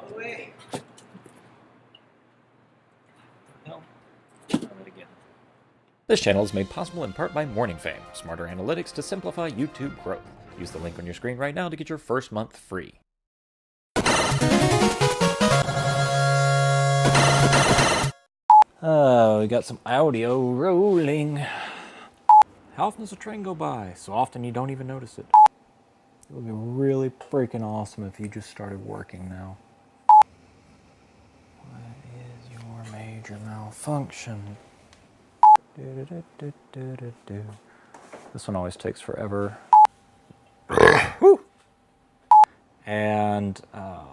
out the way. No. Try that again. This channel is made possible in part by Morning Fame, smarter analytics to simplify YouTube growth. Use the link on your screen right now to get your first month free. Oh, we got some audio rolling. How often does a train go by? So often you don't even notice it. It would be really freaking awesome if you just started working now. What is your major malfunction? This one always takes forever. Woo! And I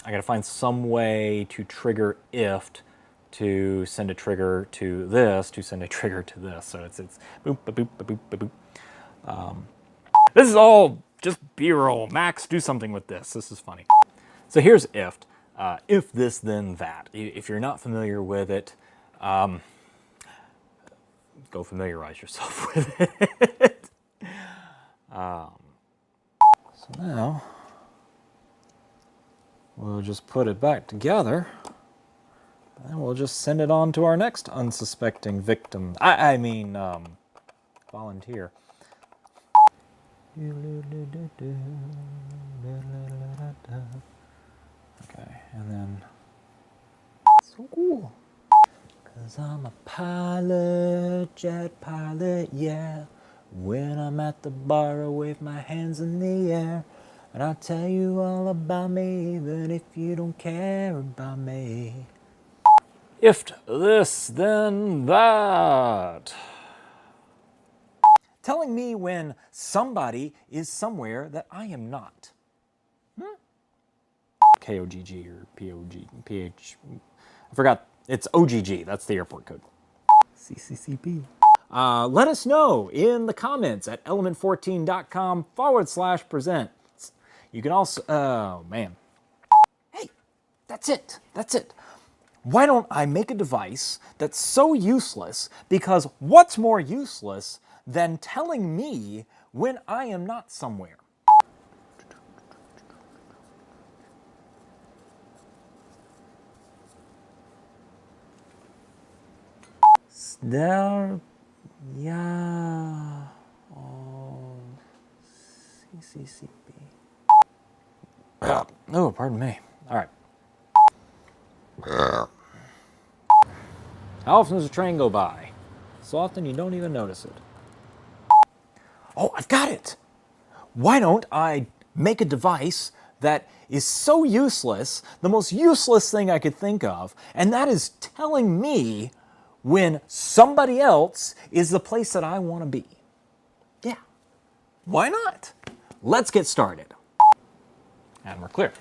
gotta find some way to trigger IFT to send a trigger to this, to send a trigger to this. So it's boop, ba boop, ba boop, ba boop. This is all just B-roll. Max, do something with this. This is funny. So here's IFT. If this, then that. If you're not familiar with it, go familiarize yourself with it. So now, we'll just put it back together, and we'll just send it on to our next unsuspecting victim. I mean, volunteer. Okay, and then, so cool. 'Cause I'm a pilot, jet pilot, yeah. When I'm at the bar, I wave my hands in the air. And I'll tell you all about me, even if you don't care about me. If this, then that. Telling me when somebody is somewhere that I am not. KOGG or PH. I forgot. It's OGG. That's the airport code. CCCP. Let us know in the comments at element14.com/presents. You can also, oh man. Hey, that's it. That's it. Why don't I make a device that's so useless, because what's more useless than telling me when I am not somewhere? There, yeah, oh, CCCP. Oh, pardon me. All right. How often does a train go by? So often you don't even notice it. Oh, I've got it. Why don't I make a device that is so useless, the most useless thing I could think of, and that is telling me when somebody else is the place that I want to be. Yeah, why not? Let's get started. And we're clear.